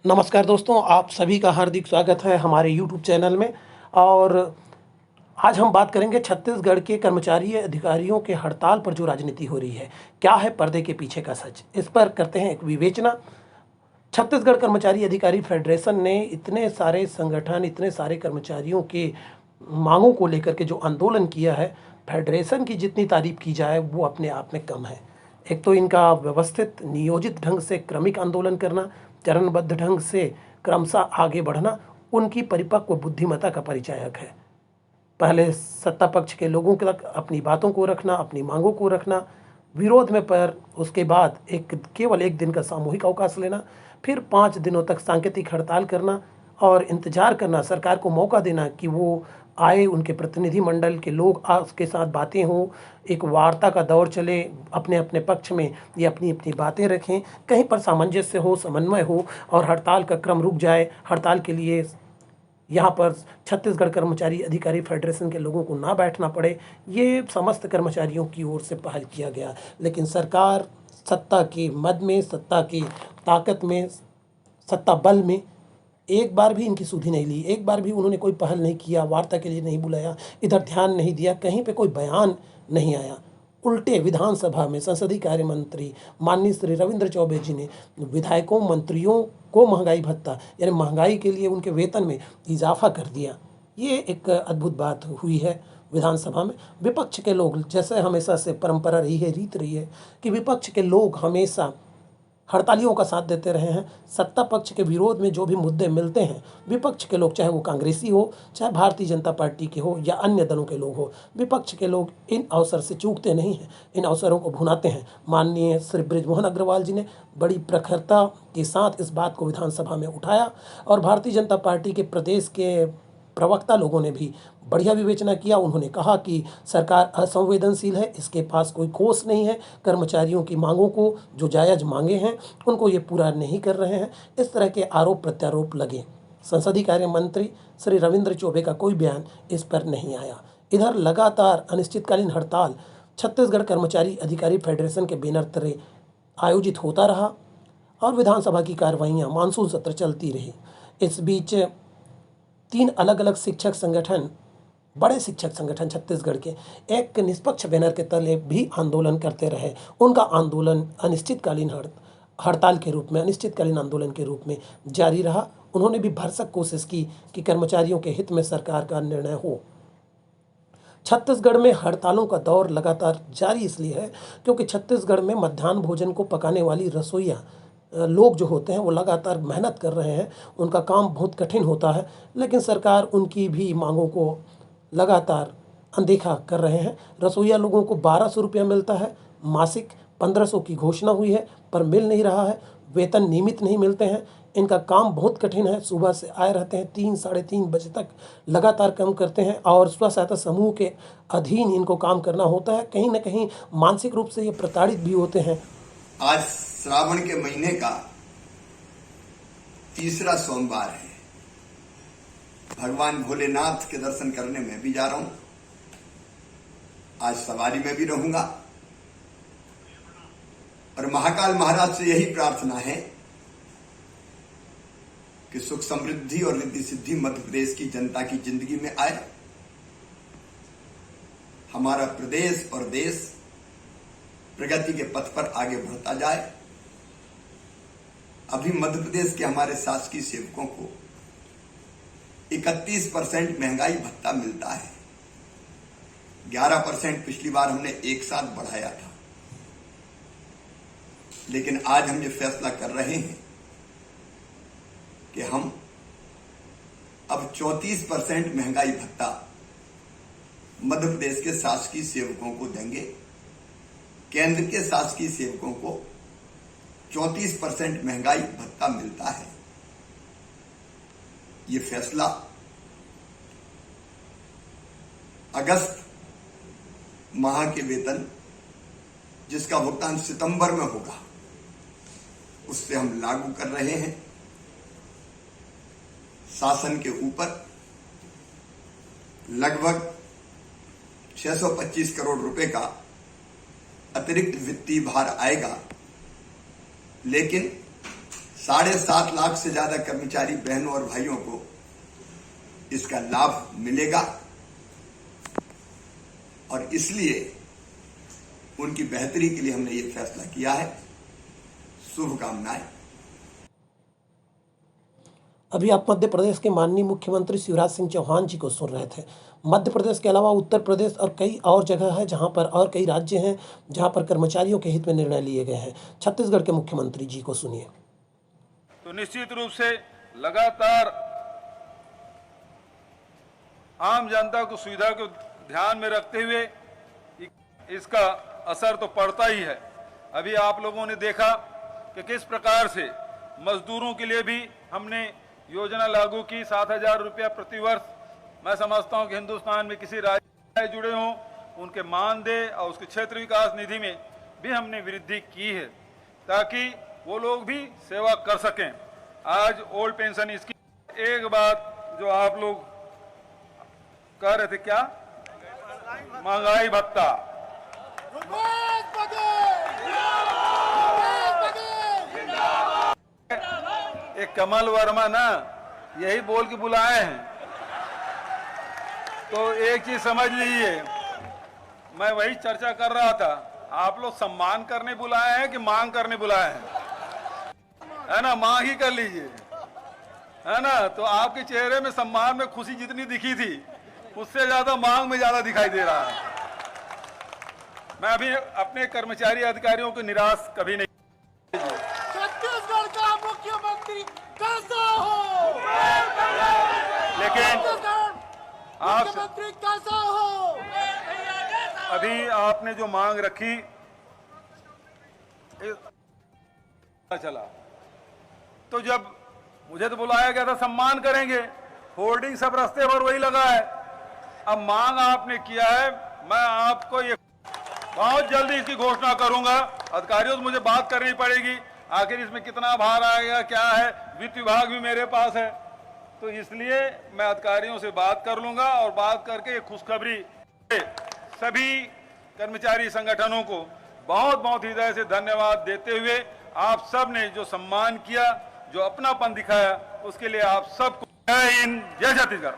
नमस्कार दोस्तों, आप सभी का हार्दिक स्वागत है हमारे यूट्यूब चैनल में। और आज हम बात करेंगे छत्तीसगढ़ के कर्मचारी अधिकारियों के हड़ताल पर जो राजनीति हो रही है। क्या है पर्दे के पीछे का सच? इस पर करते हैं एक विवेचना। छत्तीसगढ़ कर्मचारी अधिकारी फेडरेशन ने इतने सारे संगठन, इतने सारे कर्मचारियों के मांगों को लेकर के जो आंदोलन किया है, फेडरेशन की जितनी तारीफ की जाए वो अपने आप में कम है। एक तो इनका व्यवस्थित नियोजित ढंग से क्रमिक आंदोलन करना, चरणबद्ध ढंग से क्रमशः आगे बढ़ना उनकी परिपक्व बुद्धिमत्ता का परिचायक है। पहले सत्ता पक्ष के लोगों तक अपनी बातों को रखना, अपनी मांगों को रखना, विरोध में पर उसके बाद केवल एक दिन का सामूहिक अवकाश लेना, फिर 5 दिनों तक सांकेतिक हड़ताल करना और इंतजार करना, सरकार को मौका देना कि वो आए, उनके प्रतिनिधिमंडल के लोग उसके साथ बातें हों, एक वार्ता का दौर चले, अपने अपने पक्ष में ये अपनी अपनी बातें रखें, कहीं पर सामंजस्य हो, समन्वय हो और हड़ताल का क्रम रुक जाए। हड़ताल के लिए यहाँ पर छत्तीसगढ़ कर्मचारी अधिकारी फेडरेशन के लोगों को ना बैठना पड़े, ये समस्त कर्मचारियों की ओर से पहल किया गया। लेकिन सरकार सत्ता के मद में, सत्ता की ताकत में, सत्ता बल में एक बार भी इनकी सुधि नहीं ली। एक बार भी उन्होंने कोई पहल नहीं किया, वार्ता के लिए नहीं बुलाया, इधर ध्यान नहीं दिया, कहीं पे कोई बयान नहीं आया। उल्टे विधानसभा में संसदीय कार्य मंत्री माननीय श्री रविंद्र चौबे जी ने विधायकों, मंत्रियों को महंगाई भत्ता यानी महंगाई के लिए उनके वेतन में इजाफा कर दिया। ये एक अद्भुत बात हुई है विधानसभा में। विपक्ष के लोग, जैसे हमेशा से परंपरा रही है, रीत रही है कि विपक्ष के लोग हमेशा हड़तालियों का साथ देते रहे हैं। सत्ता पक्ष के विरोध में जो भी मुद्दे मिलते हैं, विपक्ष के लोग, चाहे वो कांग्रेसी हो, चाहे भारतीय जनता पार्टी के हो या अन्य दलों के लोग हो, विपक्ष के लोग इन अवसर से चूकते नहीं हैं, इन अवसरों को भुनाते हैं। माननीय श्री बृजमोहन अग्रवाल जी ने बड़ी प्रखरता के साथ इस बात को विधानसभा में उठाया और भारतीय जनता पार्टी के प्रदेश के प्रवक्ता लोगों ने भी बढ़िया विवेचना किया। उन्होंने कहा कि सरकार असंवेदनशील है, इसके पास कोई कोष नहीं है, कर्मचारियों की मांगों को, जो जायज़ मांगे हैं उनको ये पूरा नहीं कर रहे हैं। इस तरह के आरोप प्रत्यारोप लगे। संसदीय कार्य मंत्री श्री रविंद्र चौबे का कोई बयान इस पर नहीं आया। इधर लगातार अनिश्चितकालीन हड़ताल छत्तीसगढ़ कर्मचारी अधिकारी फेडरेशन के बैनर तले आयोजित होता रहा और विधानसभा की कार्रवाइयाँ, मानसून सत्र चलती रही। इस बीच 3 अलग अलग शिक्षक संगठन, बड़े शिक्षक संगठन छत्तीसगढ़ के, एक निष्पक्ष बैनर के तले भी आंदोलन करते रहे। उनका आंदोलन अनिश्चितकालीन हड़ताल के रूप में, अनिश्चितकालीन आंदोलन के रूप में जारी रहा। उन्होंने भी भरसक कोशिश की कि कर्मचारियों के हित में सरकार का निर्णय हो। छत्तीसगढ़ में हड़तालों का दौर लगातार जारी इसलिए है क्योंकि छत्तीसगढ़ में मध्याह्न भोजन को पकाने वाली रसोइयाँ लोग जो होते हैं वो लगातार मेहनत कर रहे हैं, उनका काम बहुत कठिन होता है, लेकिन सरकार उनकी भी मांगों को लगातार अनदेखा कर रहे हैं। रसोइया लोगों को 1200 रुपया मिलता है मासिक, 1500 की घोषणा हुई है पर मिल नहीं रहा है। वेतन नियमित नहीं मिलते हैं, इनका काम बहुत कठिन है। सुबह से आए रहते हैं, 3 साढ़े 3 बजे तक लगातार काम करते हैं और स्व सहायता समूह के अधीन इनको काम करना होता है। कहीं ना कहीं मानसिक रूप से ये प्रताड़ित भी होते हैं। आज श्रावण के महीने का तीसरा सोमवार है। भगवान भोलेनाथ के दर्शन करने मैं भी जा रहा हूं। आज सवारी में भी रहूंगा और महाकाल महाराज से यही प्रार्थना है कि सुख समृद्धि और रिद्धि सिद्धि मध्य प्रदेश की जनता की जिंदगी में आए। हमारा प्रदेश और देश प्रगति के पथ पर आगे बढ़ता जाए। अभी मध्य प्रदेश के हमारे शासकीय सेवकों को 31% महंगाई भत्ता मिलता है। 11% पिछली बार हमने एक साथ बढ़ाया था, लेकिन आज हम ये फैसला कर रहे हैं कि हम अब 34% महंगाई भत्ता मध्य प्रदेश के शासकीय सेवकों को देंगे। केंद्र के शासकीय सेवकों को 34% महंगाई भत्ता मिलता है। ये फैसला अगस्त माह के वेतन जिसका भुगतान सितंबर में होगा उससे हम लागू कर रहे हैं। शासन के ऊपर लगभग 625 करोड़ रुपए का अतिरिक्त वित्तीय भार आएगा, लेकिन 7.5 लाख से ज्यादा कर्मचारी बहनों और भाइयों को इसका लाभ मिलेगा और इसलिए उनकी बेहतरी के लिए हमने ये फैसला किया है। शुभकामनाएं। अभी आप मध्य प्रदेश के माननीय मुख्यमंत्री शिवराज सिंह चौहान जी को सुन रहे थे। मध्य प्रदेश के अलावा उत्तर प्रदेश और कई और जगह है जहां पर, और कई राज्य हैं जहां पर कर्मचारियों के हित में निर्णय लिए गए हैं। छत्तीसगढ़ के मुख्यमंत्री जी को सुनिए। तो निश्चित रूप से लगातार आम जनता को सुविधा को ध्यान में रखते हुए इसका असर तो पड़ता ही है। अभी आप लोगों ने देखा कि किस प्रकार से मजदूरों के लिए भी हमने योजना लागू की। 7,000 रुपया प्रति वर्ष। मैं समझता हूं कि हिंदुस्तान में किसी राज्य से जुड़े हों उनके मानदेय और उसके क्षेत्र विकास निधि में भी हमने वृद्धि की है ताकि वो लोग भी सेवा कर सकें। आज ओल्ड पेंशन स्कीम, एक बात जो आप लोग कह रहे थे, क्या महंगाई भत्ता, एक कमल वर्मा ना यही बोल के बुलाए हैं। तो एक चीज समझ लीजिए, मैं वही चर्चा कर रहा था, आप लोग सम्मान करने बुलाए हैं कि मांग करने बुलाए हैं? है ना, मांग ही कर लीजिए, है ना। तो आपके चेहरे में सम्मान में खुशी जितनी दिखी थी उससे ज्यादा मांग में ज्यादा दिखाई दे रहा है। मैं अभी अपने कर्मचारी अधिकारियों को निराश कभी नहीं। छत्तीसगढ़ का मुख्यमंत्री कैसा हो, लेकिन आप मुख्यमंत्री कैसा हो? अभी आपने जो मांग रखी चला, तो जब मुझे तो बुलाया गया था सम्मान करेंगे, होर्डिंग सब रास्ते पर वही लगा है। अब मांग आपने किया है, मैं आपको ये बहुत जल्दी इसकी घोषणा करूंगा। अधिकारियों से मुझे बात करनी पड़ेगी, आखिर इसमें कितना भार आएगा, क्या है। वित्त विभाग भी मेरे पास है, तो इसलिए मैं अधिकारियों से बात कर लूंगा और बात करके ये खुशखबरी सभी कर्मचारी संगठनों को बहुत बहुत हृदय से धन्यवाद देते हुए, आप सब ने जो सम्मान किया, जो अपनापन दिखाया, उसके लिए आप सबको जय हिंद, जय छत्तीसगढ़।